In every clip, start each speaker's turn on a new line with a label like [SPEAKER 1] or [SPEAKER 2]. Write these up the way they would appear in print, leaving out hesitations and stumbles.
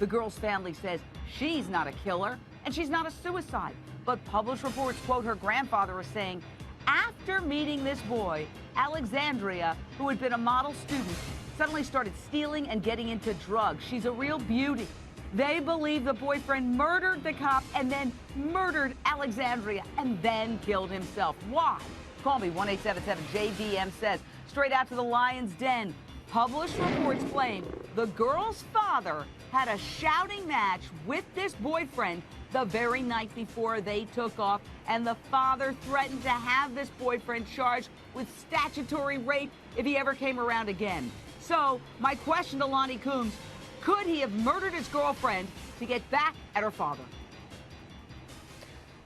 [SPEAKER 1] The girl's family says she's not a killer and she's not a suicide. But published reports quote her grandfather as saying, after meeting this boy, Alexandria, who had been a model student, suddenly started stealing and getting into drugs. She's a real beauty. They believe the boyfriend murdered the cop and then murdered Alexandria and then killed himself. Why? Call me, 1-877-JDM says. Straight out to the Lion's Den. Published reports claim the girl's father had a shouting match with this boyfriend the very night before they took off, and the father threatened to have this boyfriend charged with statutory rape if he ever came around again. So, my question to Lonnie Coombs, could he have murdered his girlfriend to get back at her father?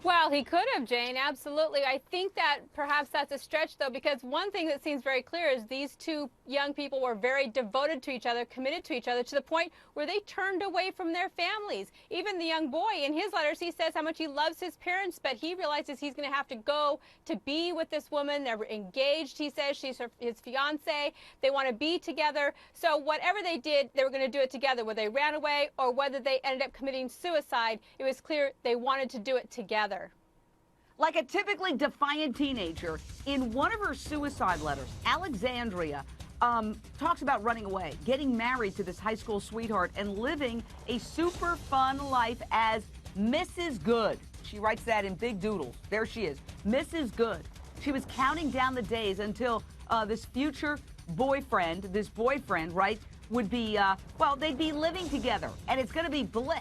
[SPEAKER 2] Well, he could have, Jane, absolutely. I think that perhaps that's a stretch, though, because one thing that seems very clear is these two young people were very devoted to each other, committed to each other, to the point where they turned away from their families. Even the young boy, in his letters, he says how much he loves his parents, but he realizes he's going to have to go to be with this woman. They're engaged, he says. She's his fiancée. They want to be together. So whatever they did, they were going to do it together. Whether they ran away or whether they ended up committing suicide, it was clear they wanted to do it together.
[SPEAKER 1] Like a typically defiant teenager, in one of her suicide letters, Alexandria talks about running away, getting married to this high school sweetheart, and living a super fun life as Mrs. Good. She writes that in big doodles. There she is, Mrs. Good. She was counting down the days until this future boyfriend, right, would be, well, they'd be living together, and it's going to be bliss.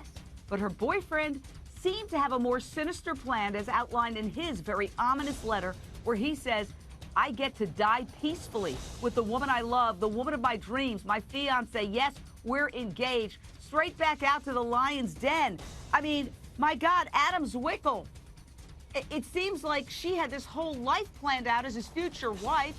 [SPEAKER 1] But her boyfriend seemed to have a more sinister plan, as outlined in his very ominous letter, where he says, I get to die peacefully with the woman I love, the woman of my dreams, my fiance. Yes, we're engaged. Straight back out to the Lion's Den. I mean, my God, Adam Zwickle. It seems like she had this whole life planned out as his future wife.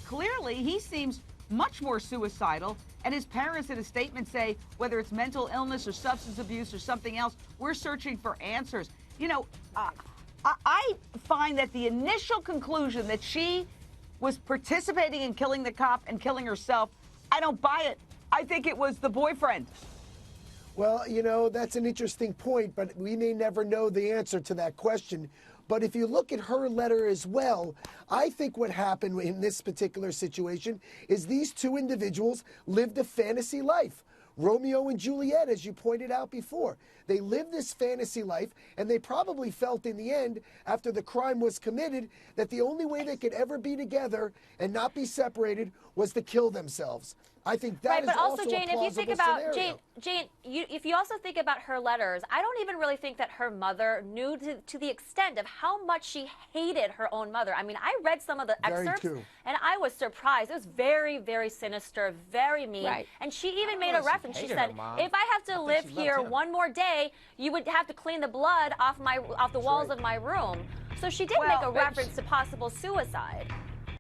[SPEAKER 1] Clearly, he seems much more suicidal. And his parents in a statement say, whether it's mental illness or substance abuse or something else, we're searching for answers. You know, I find that the initial conclusion that she was participating in killing the cop and killing herself, I don't buy it. I think it was the boyfriend.
[SPEAKER 3] Well, you know, that's an interesting point, but we may never know the answer to that question. But if you look at her letter as well, I think what happened in this particular situation is these two individuals lived a fantasy life. Romeo and Juliet, as you pointed out before. They lived this fantasy life, and they probably felt in the end, after the crime was committed, that the only way they could ever be together and not be separated was to kill themselves. I think that is
[SPEAKER 4] but also,
[SPEAKER 3] also
[SPEAKER 4] Jane,
[SPEAKER 3] a
[SPEAKER 4] if you think about
[SPEAKER 3] scenario.
[SPEAKER 4] Jane, if you also think about her letters, I don't even really think that her mother knew to the extent of how much she hated her own mother. I mean, I read some of the excerpts, and I was surprised. It was very, very sinister, very mean.
[SPEAKER 2] Right.
[SPEAKER 4] And she even made a reference. She said, "If I have to live here one more day, you would have to clean the blood off the walls of my room." So she did make a reference to possible suicide.